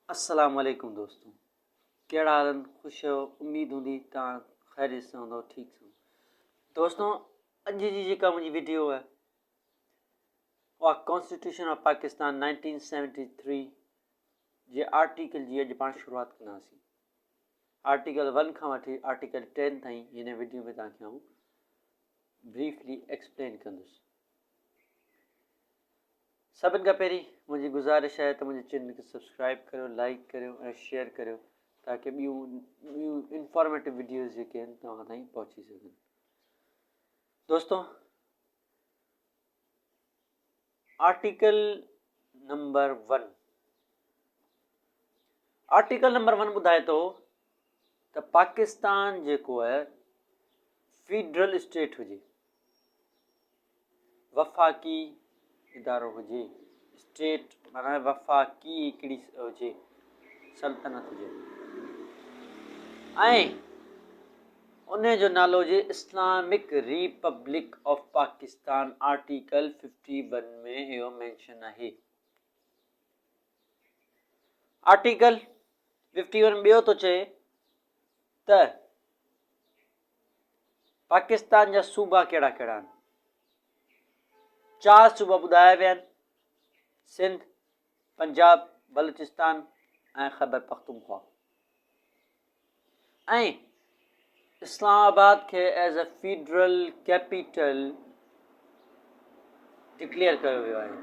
अस्सलाम वालेकुम दोस्तों, कहिड़ा हाल आहिनि? ख़ुशि आहियो? उमेद हूंदी तव्हां ख़ैरियत सां हूंदव, ठीकु सां। दोस्तों, अॼु जी जेका मुंहिंजी वीडियो आहे उहा कॉन्स्टिट्यूशन ऑफ पाकिस्तान 1973 जे आर्टिकल जी अॼु पाण शुरूआति कंदासीं। आर्टिकल 1 खां वठी आर्टिकल 10 ताईं हिन वीडियो में तव्हांखे आउं ब्रीफली एक्सप्लेन कंदुसि। सभिनि खां पहिरीं मुंहिंजी गुज़ारिश आहे त मुंहिंजे चैनल खे सब्सक्राइब करियो, लाइक करियो ऐं शेयर करियो ताकी ॿियूं इंफॉर्मेटिव वीडियोज़ जेके आहिनि तव्हां ताईं पहुची सघनि। दोस्तों, आर्टिकल नंबर 1 ॿुधाए थो त पाकिस्तान जेको आहे फेडरल स्टेट हुजे, वफ़ाक़ी इदारो हुजे। स्टेट माना वफ़ाक़ी हिकिड़ी हुजे, सल्तनत हुजे ऐं उन जो नालो हुजे Islamic Republic of Pakistan. Article 51 में इहो मेंशन आहे। आर्टिकल 51 ॿियो थो चए त पाकिस्तान जा सूबा कहिड़ा कहिड़ा आहिनि। 4 सूबा ॿुधाया विया आहिनि: सिंध, पंजाब, बलूचिस्तान ऐं ख़ैबर पख्तूनख्वा। ऐं इस्लामाबाद खे as a federal capital declare कयो वियो आहे।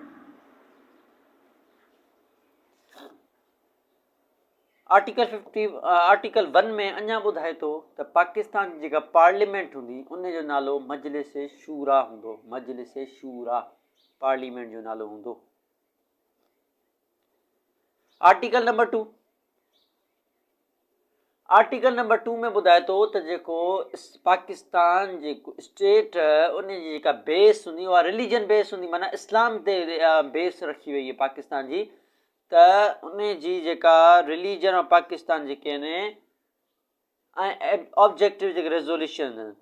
आर्टिकल 1 में अञा ॿुधाए थो त पाकिस्तान जी जेका पार्लियामेंट हूंदी उन जो नालो मजलिस शूरा हूंदो। मजलिस शूरा पार्लियामेंट जो नालो हूंदो। आर्टिकल नंबर 2 में ॿुधाए थो त जेको पाकिस्तान जेको स्टेट उन जी जेका बेस हूंदी उहा रिलीजन बेस हूंदी, माना इस्लाम ते बेस रखी वई आहे पाकिस्तान जी। त उन जी जेका रिलीजन ऑफ पाकिस्तान जेके आहिनि ऐं ऑब्जेक्टिव जेके रेज़ोल्यूशन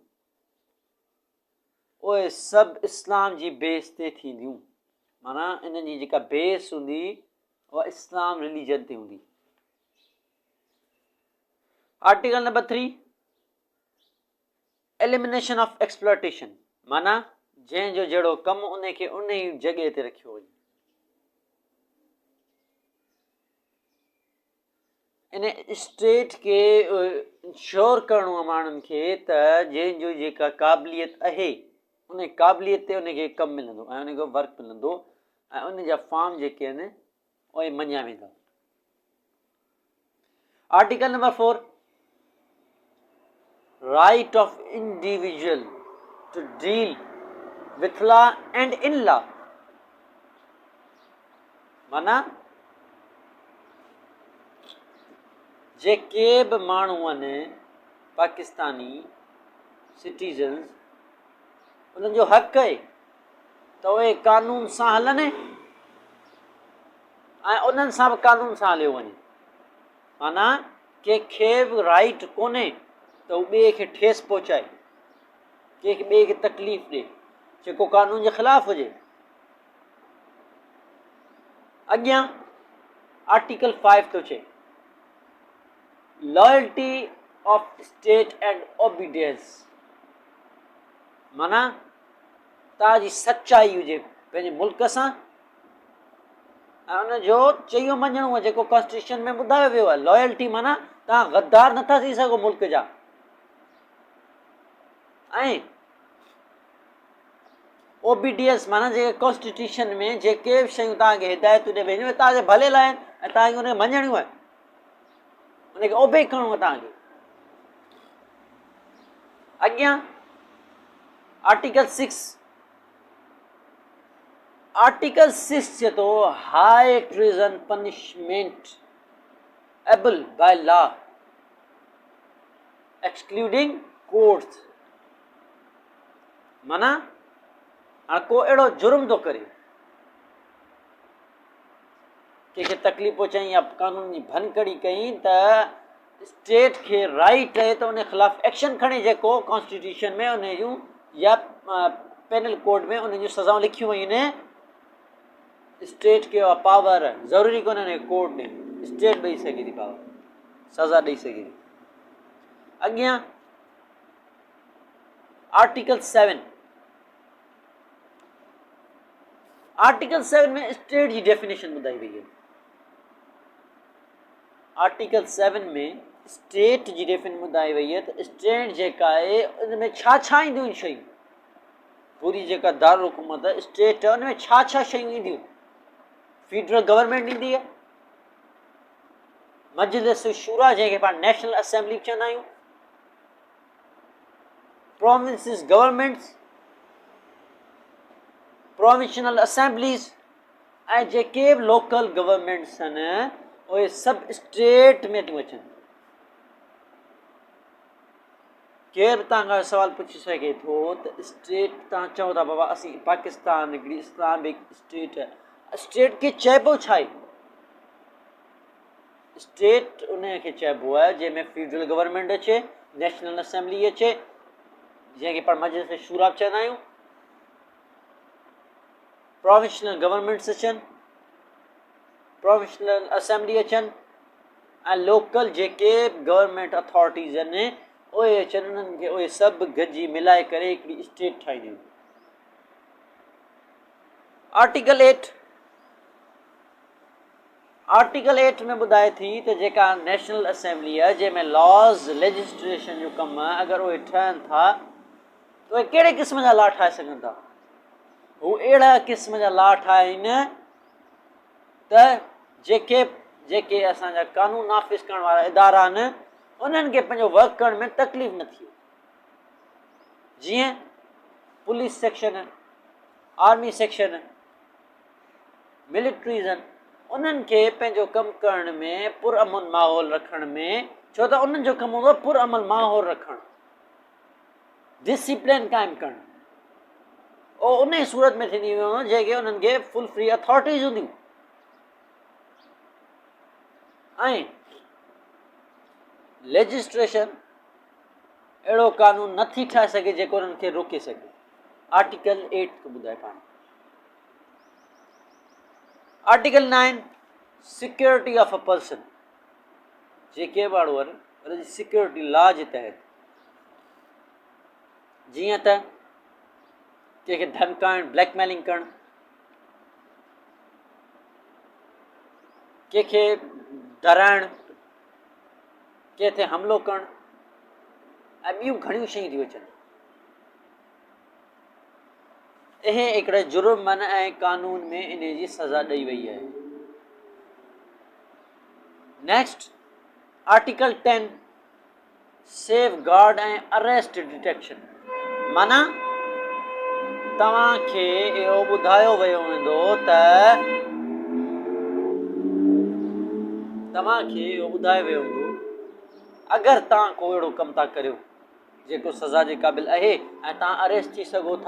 उहे सभु इस्लाम जी बेस ते थींदियूं। माना इन जी जेका बेस हूंदी उहा इस्लाम रिलीजन ते हूंदी। Article number 3 elimination of exploitation, माना जंहिंजो जहिड़ो कमु उनखे उन ई जॻह ते रखियो वञे। इन स्टेट खे इंश्योर करिणो आहे माण्हुनि खे त जंहिंजो जेका क़ाबिलियत आहे उन क़ाबिलियत ते उनखे कमु मिलंदो ऐं उनखे वर्क मिलंदो ऐं उन जा फार्म जेके आहिनि उहे मञिया वेंदा। Article number 4 right of individual to deal with law and in law, माना जेके बि माण्हू आहिनि पाकिस्तानी सिटीज़न्स उन्हनि जो हक़ आहे त उहे कानून सां हलनि ऐं उन्हनि सां बि कानून सां हलियो वञे। माना कंहिंखे बि राइट कोन्हे त उहो ॿिए खे ठेस पहुचाए, कंहिंखे ॿिए खे तकलीफ़ ॾिए जेको कानून जे ख़िलाफ़ हुजे। अॻियां आर्टिकल 5 थो चए loyalty of state and obedience, माना तव्हांजी सच्चाई हुजे पंहिंजे मुल्क सां ऐं उनजो चयो मञिणो आहे जेको कॉन्स्टिट्यूशन में ॿुधायो वियो आहे। लॉयल्टी माना तव्हां गद्दार नथा थी सघो मुल्क जा। ऐं ओबीडियंस माना जेके कॉन्स्टिट्यूशन में जेके बि शयूं तव्हांखे हिदायतूं ॾे वेंदियूं तव्हांजे भले लाइ आहिनि ऐं तव्हांखे उनखे मञणियूं आहिनि, उनखे ओबे करिणो आहे तव्हांखे। अॻियां आर्टिकल 6 चए थो high treason punishment able by law excluding courts, माना हाणे को अहिड़ो जुर्म थो करे, कंहिंखे तकलीफ़ पहुचाई या कानून जी भनकड़ी कई त स्टेट खे राइट आहे त उन ख़िलाफ़ एक्शन खणे जेको कॉन्स्टिट्यूशन में उन जूं या पेनल कोड में उन जूं सज़ाऊं लिखियूं वयूं आहिनि। स्टेट खे पावर ज़रूरी कोन्हे उन कोड ॾे। स्टेट ॾेई सघे थी पावर, सज़ा ॾेई सघे थी। अॻियां आर्टिकल 7, आर्टिकल 7 में स्टेट जी डेफिनेशन ॿुधाई वई है। आर्टिकल 7 में स्टेट जी डेफिनेशन ॿुधाई वई है त स्टेट जेका आहे उन में छा छा ईंदियूं आहिनि शयूं, पूरी जेका दारुल हुकूमत स्टेट है उन में छा छा शयूं ईंदियूं। फेडरल गवर्नमेंट ईंदी है, मजलिस शूरा जंहिंखे पाण नेशनल असेंबली चवंदा आहियूं, प्रोविंसिस गवर्नमेंट्स, प्रोविंशनल असेंबलीज़ ऐं जेके बि लोकल गवर्नमेंट्स आहिनि उहे सभु स्टेट में थियूं अचनि। केर बि तव्हांखां सवाल पुछी सघे थो त स्टेट तव्हां चओ था बाबा असीं पाकिस्तान हिकिड़ी इस्लामिक स्टेट है, स्टेट खे चइबो छा आहे? स्टेट उन खे चइबो आहे जंहिंमें फेडरल गवर्नमेंट अचे, नेशनल असेंबली अचे, जंहिंखे पाण मजलिस शूरा चवंदा आहियूं, प्रोविंशनल गवर्नमेंट्स अचनि, प्रोविंशनल असेंबली अचनि ऐं लोकल जेके गवर्नमेंट अथॉरिटीज़ आहिनि उहे अचनि, उन्हनि खे उहे सभु गॾिजी मिलाए करे हिकिड़ी स्टेट ठाहींदियूं। आर्टिकल 8, आर्टिकल 8 में ॿुधाए थी त जेका नेशनल असेंबली आहे जंहिंमें लॉज़ लेजिस्लेशन जो कमु आहे, अगरि उहे ठहनि था त उहे कहिड़े क़िस्म जा लॉ ठाहे सघनि था। हू अहिड़ा क़िस्म जा लॉ ठाहिनि त जेके जेके असांजा कानून नाफ़िज़ करण वारा इदारा आहिनि उन्हनि खे पंहिंजो वर्क करण में तकलीफ़ न थिए। जीअं police section, army section, militaries आहिनि, उन्हनि खे पंहिंजो कमु करण में पुरअमन माहौल रखण में, छो त उन्हनि जो कमु हूंदो आहे पुरअमन माहौल रखणु, डिसिप्लिन क़ाइमु करणु। उहो उन ई सूरत में थींदी वेंदो जेके उन्हनि खे फुल फ्री अथॉरिटीज़ हूंदियूं ऐं लेजिस्ट्रेशन अहिड़ो कानून नथी ठाहे सघे जेको उन्हनि खे रोके सघे। आर्टिकल 8 थो ॿुधाए पाण। Article 9, security of a person, जेके माण्हू आहिनि उनजी सिक्योरिटी लॉ जे तहत, जीअं त कंहिंखे धमकाइणु, ब्लैकमेलिंग करणु, कंहिंखे डराइणु, कंहिं ते हमिलो करणु ऐं ॿियूं घणियूं शयूं थियूं अचनि। इहे हिकिड़े जुर्मनि ऐं कानून में इन जी सज़ा ॾेई वई आहे। नेक्स्ट आर्टिकल 10, सेफ गार्ड ऐं अरेस्ट डिटेक्शन, माना तव्हांखे इहो ॿुधायो वियो वेंदो त तव्हांखे इहो ॿुधायो वियो हूंदो अगरि तव्हां को अहिड़ो कमु था करियो जेको सज़ा जे क़ाबिल आहे ऐं तव्हां अरेस्ट थी सघो था